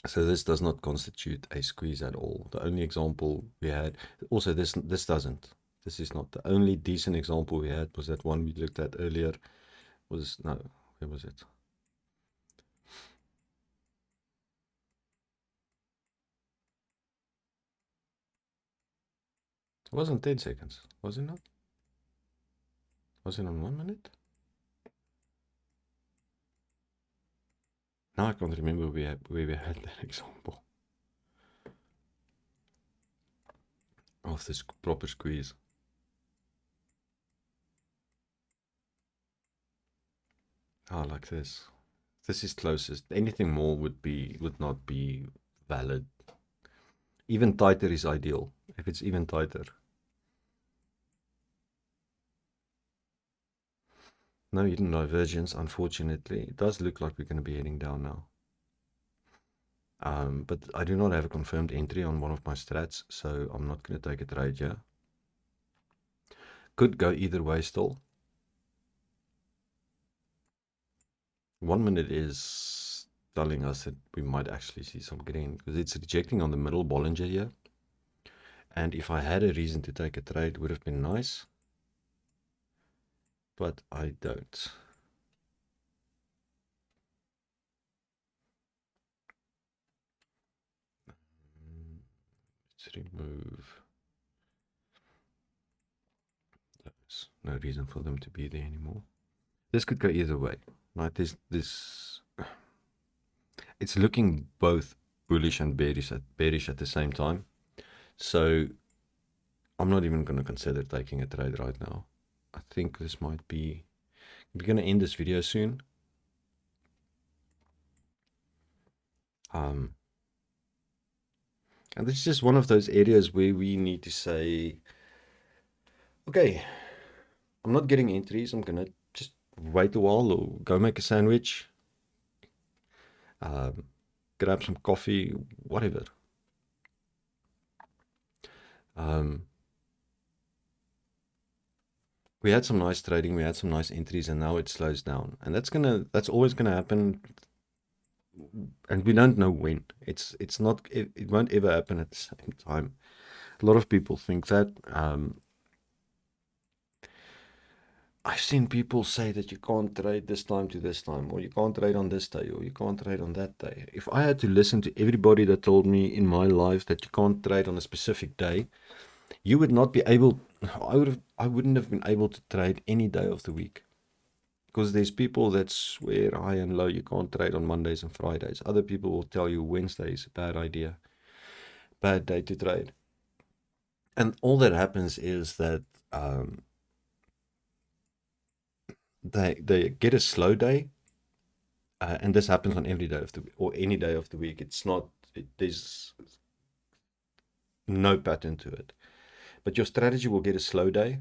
So this does not constitute a squeeze at all. The only example we had, also this doesn't. This is not the only decent example we had was that one we looked at earlier. Was no, where was it? It wasn't 10 seconds, was it not? Was it on 1 minute? Now I can't remember where we had that example of this proper squeeze. Ah, like this. This is closest. Anything more would not be valid. Even tighter is ideal. If it's even tighter. No hidden divergence, unfortunately. It does look like we're going to be heading down now. But I do not have a confirmed entry on one of my strats, so I'm not going to take a trade here. Could go either way still. 1 minute is telling us that we might actually see some green because it's rejecting on the middle Bollinger here. And if I had a reason to take a trade, it would have been nice. But I don't. Let's remove those. No reason for them to be there anymore. This could go either way, right? It's looking both bullish and bearish at the same time. So I'm not even going to consider taking a trade right now. I think this might be, we're going to end this video soon. And this is just one of those areas where we need to say, okay, I'm not getting entries. I'm going to just wait a while or go make a sandwich, grab some coffee, whatever. We had some nice trading, we had some nice entries, and now it slows down. And that's always gonna happen. And we don't know when. It won't ever happen at the same time. A lot of people think that. I've seen people say that you can't trade this time to this time, or you can't trade on this day, or you can't trade on that day. If I had to listen to everybody that told me in my life that you can't trade on a specific day, you would not be able, I wouldn't have been able to trade any day of the week. Because there's people that swear high and low you can't trade on Mondays and Fridays. Other people will tell you Wednesday is a bad idea, bad day to trade. And all that happens is that they get a slow day, and this happens on every day of the week, or any day of the week. There's no pattern to it. But your strategy will get a slow day,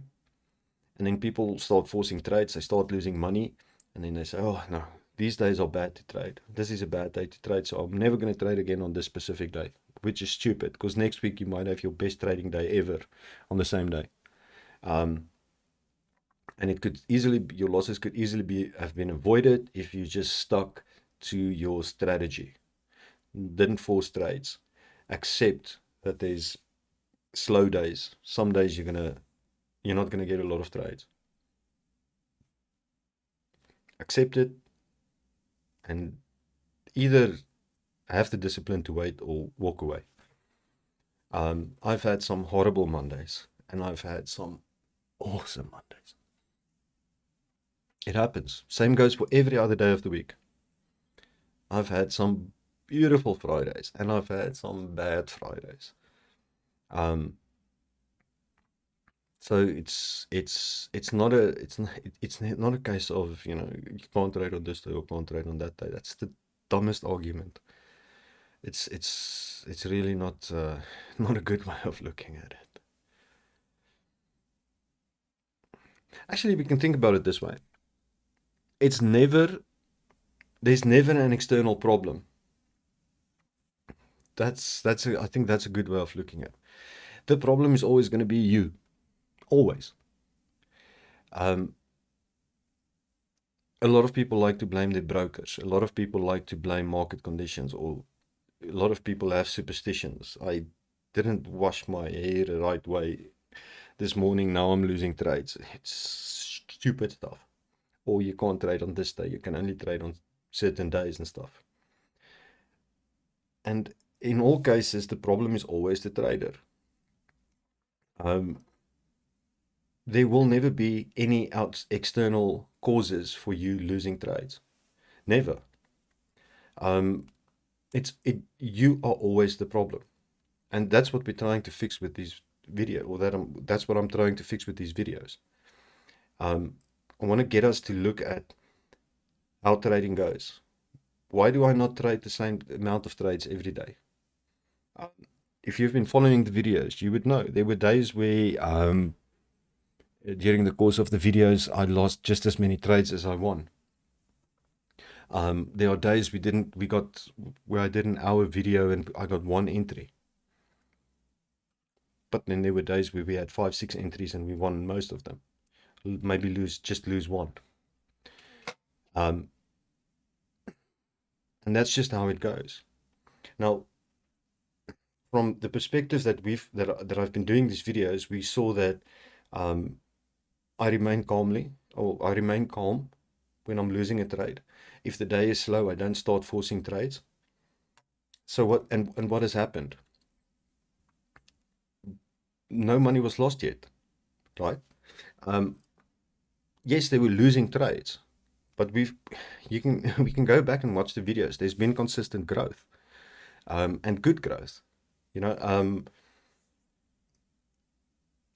and then people start forcing trades, they start losing money, and then they say, oh no, these days are bad to trade. This is a bad day to trade, so I'm never going to trade again on this specific day, which is stupid, because next week you might have your best trading day ever on the same day. And your losses could easily have been avoided if you just stuck to your strategy. Didn't force trades. Accept that there's slow days. Some days you're not gonna get a lot of trades. Accept it and either have the discipline to wait or walk away. I've had some horrible Mondays and I've had some awesome Mondays. It happens. Same goes for every other day of the week. I've had some beautiful Fridays and I've had some bad Fridays. So it's not a case of, you can't trade on this day or can't trade on that day. That's the dumbest argument. It's really not not a good way of looking at it. Actually, we can think about it this way. There's never an external problem. I think that's a good way of looking at it. The problem is always going to be you. Always. A lot of people like to blame their brokers. A lot of people like to blame market conditions or a lot of people have superstitions. I didn't wash my hair the right way this morning, now I'm losing trades. It's stupid stuff. Or you can't trade on this day, you can only trade on certain days and stuff. And in all cases, the problem is always the trader. There will never be any external causes for you losing trades. Never. You are always the problem. And that's what we're trying to fix with these videos, or that's what I'm trying to fix with these videos. I want to get us to look at how trading goes. Why do I not trade the same amount of trades every day? If you've been following the videos, you would know there were days where during the course of the videos I lost just as many trades as I won. There are days where I did an hour video and I got one entry. But then there were days where we had 5-6 entries and we won most of them. Maybe just lose one. And that's just how it goes. Now, from the perspective that I've been doing these videos, we saw that I remain calm when I'm losing a trade. If the day is slow, I don't start forcing trades. So what has happened? No money was lost yet, right? Yes, they were losing trades, but we can go back and watch the videos. There's been consistent growth, and good growth, and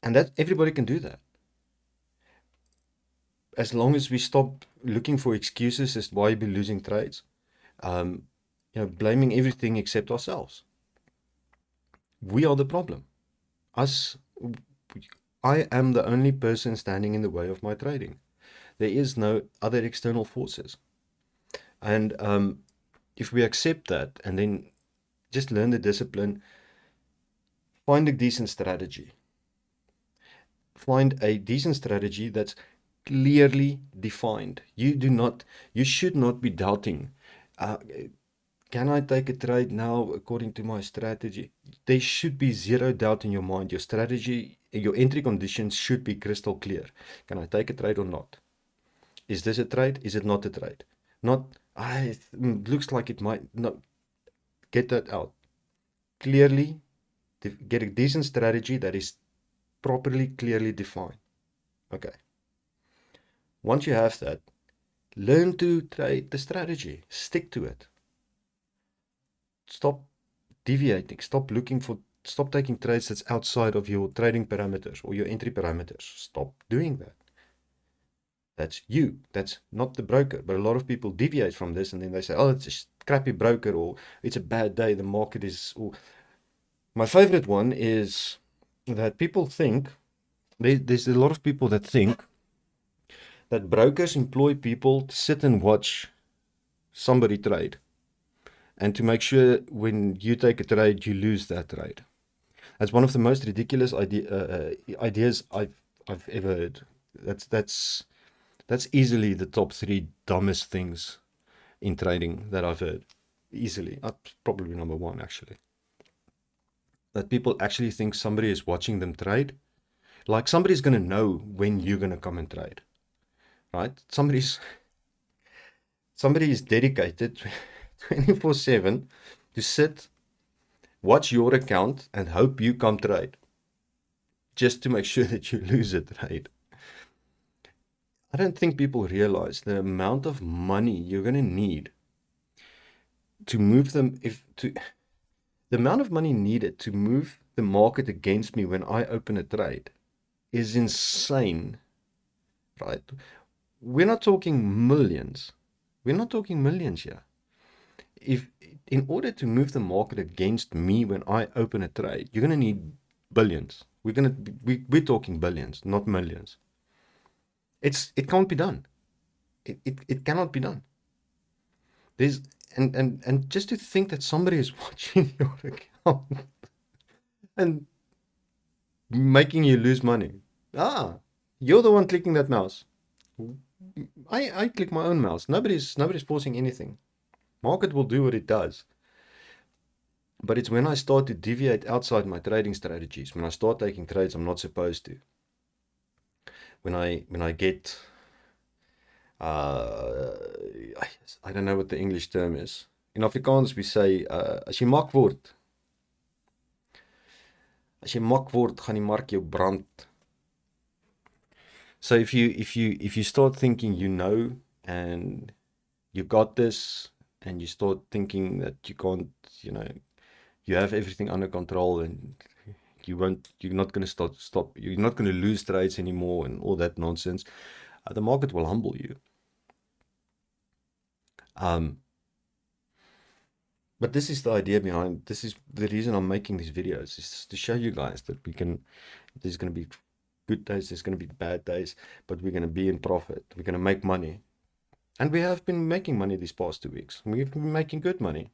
that everybody can do that. As long as we stop looking for excuses as to why we're losing trades, blaming everything except ourselves. We are the problem. I am the only person standing in the way of my trading. There is no other external forces. And if we accept that and then just learn the discipline, find a decent strategy. Find a decent strategy that's clearly defined. You should not be doubting, can I take a trade now according to my strategy? There should be zero doubt in your mind. Your strategy, your entry conditions should be crystal clear. Can I take a trade or not? Is this a trade? Is it not a trade? It looks like it might not. Get that out. Clearly, get a decent strategy that is properly, clearly defined. Okay. Once you have that, learn to trade the strategy. Stick to it. Stop deviating. Stop taking trades that's outside of your trading parameters or your entry parameters. Stop doing that. That's you. That's not the broker. But a lot of people deviate from this and then they say, oh, it's a crappy broker, or it's a bad day. The market is... My favorite one is that people think, there's a lot of people that think that brokers employ people to sit and watch somebody trade, and to make sure when you take a trade, you lose that trade. That's one of the most ridiculous ideas I've ever heard. That's easily the top 3 dumbest things in trading that I've heard. Easily. Probably number 1, actually. That people actually think somebody is watching them trade. Like somebody's going to know when you're going to come and trade. Right? Somebody is dedicated 24/7 to sit, watch your account, and hope you come trade, just to make sure that you lose a trade. I don't think people realize the amount of money you're going to need to move them. The amount of money needed to move the market against me when I open a trade is insane, right? We're not talking millions. We're not talking millions here. In order to move the market against me when I open a trade, you're going to need billions. We're talking billions, not millions. It can't be done. It cannot be done. And just to think that somebody is watching your account and making you lose money. You're the one clicking that mouse. I click my own mouse. Nobody's forcing anything. Market will do what it does. But it's when I start to deviate outside my trading strategies, when I start taking trades I'm not supposed to, when I get I don't know what the English term is. In Afrikaans we say as jy mak word, gaan die mark jou brand. So if you start thinking you know and you got this, and you start thinking that you can't, you have everything under control, and you're not going to stop, you're not going to lose trades anymore and all that nonsense, the market will humble you. But this is the idea behind, this is the reason I'm making these videos, is to show you guys that there's going to be good days, there's going to be bad days, but we're going to be in profit, we're going to make money. And we have been making money these past 2 weeks. We've been making good money.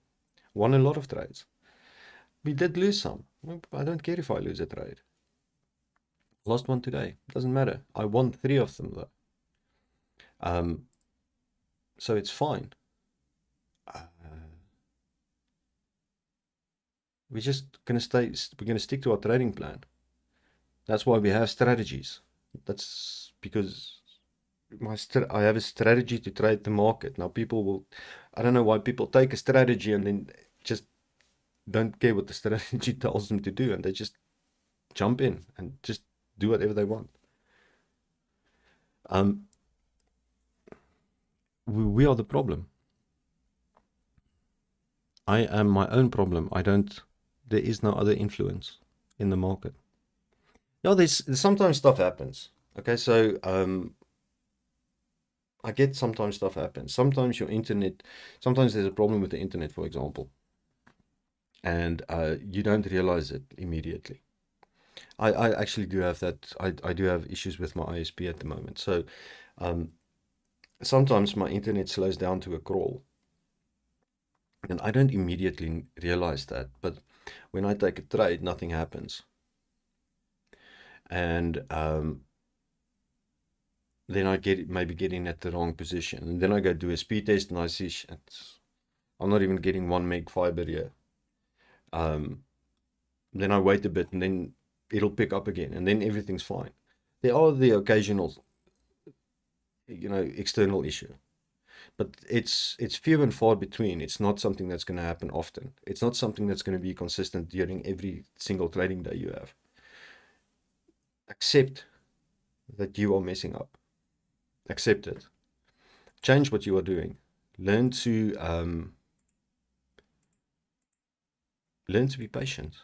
Won a lot of trades. We did lose some. I don't care if I lose a trade. Lost one today. Doesn't matter. I won 3 of them though. So it's fine. We're just gonna we're gonna stick to our trading plan. That's why we have strategies. That's because I have a strategy to trade the market. Now I don't know why people take a strategy and then just don't care what the strategy tells them to do, and they just jump in and just do whatever they want. We are the problem. I am my own problem. There is no other influence in the market. Yeah, there's sometimes stuff happens. Okay, so I get sometimes stuff happens. Sometimes there's a problem with the internet, for example, and you don't realize it immediately. I actually do have that. I do have issues with my ISP at the moment. So sometimes my internet slows down to a crawl, and I don't immediately realize that. But when I take a trade, nothing happens, and then I maybe get in at the wrong position, and then I go do a speed test, and I see I'm not even getting 1 meg fiber here. Then I wait a bit, and then it'll pick up again, and then everything's fine. There are the occasional, external issue, but it's few and far between. It's not something that's going to happen often. It's not something that's going to be consistent during every single trading day you have. Accept that you are messing up. Accept it. Change what you are doing. Learn to be patient.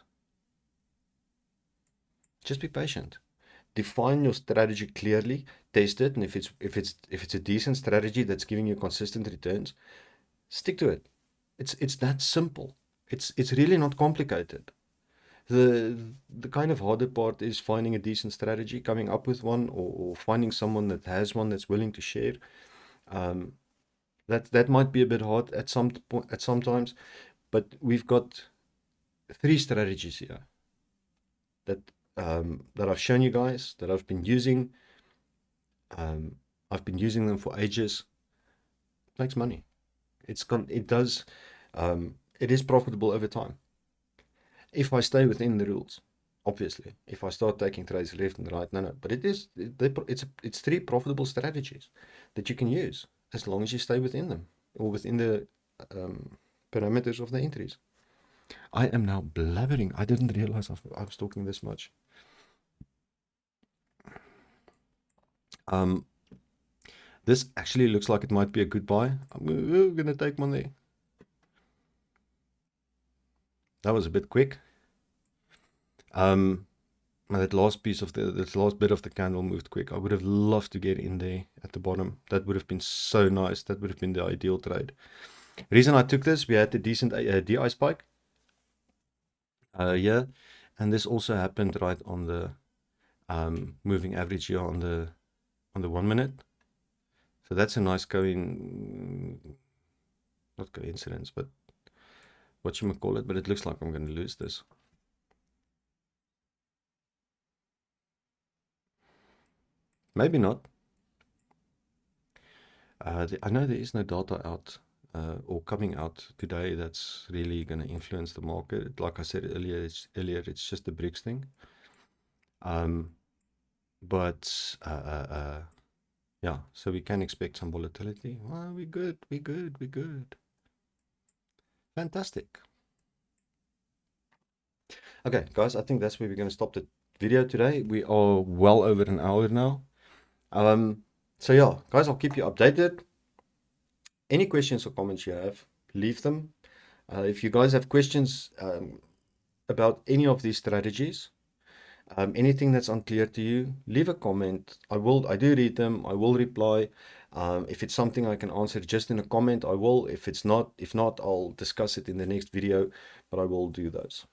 Just be patient. Define your strategy clearly, test it, and if it's a decent strategy that's giving you consistent returns, stick to it. It's that simple. It's really not complicated. The kind of harder part is finding a decent strategy, coming up with one, or finding someone that has one that's willing to share. That might be a bit hard at sometimes, but we've got 3 strategies here that I've shown you guys, that I've been using. I've been using them for ages. It makes money. It is profitable over time. If I stay within the rules, obviously. If I start taking trades left and right, no. But it's 3 profitable strategies that you can use as long as you stay within them, or within the parameters of the entries. I am now blabbering. I didn't realize I was talking this much. This actually looks like it might be a good buy. I'm gonna take one there. That was a bit quick. That last bit of the candle moved quick. I would have loved to get in there at the bottom. That would have been so nice. That would have been the ideal trade. Reason I took this, we had the decent DI spike. Yeah, and this also happened right on the moving average here on the 1 minute. So that's a nice not coincidence, but what you might call it. But it looks like I'm going to lose this. Maybe not. I know there is no data out or coming out today that's really going to influence the market. Like I said earlier, it's just the BRICS thing. But yeah, so we can expect some volatility. Well, we're good. Fantastic. Okay, guys, I think that's where we're going to stop the video today. We are well over an hour now. So yeah, guys, I'll keep you updated. Any questions or comments you have, leave them. If you guys have questions about any of these strategies, anything that's unclear to you, leave a comment. I do read them. I will reply. If it's something I can answer just in a comment, I will. If not, I'll discuss it in the next video, but I will do those.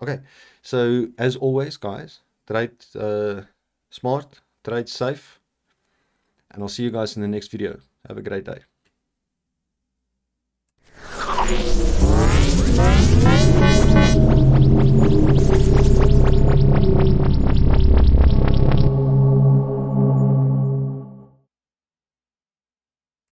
Okay, so as always, guys, trade smart, trade safe, and I'll see you guys in the next video. Have a great day.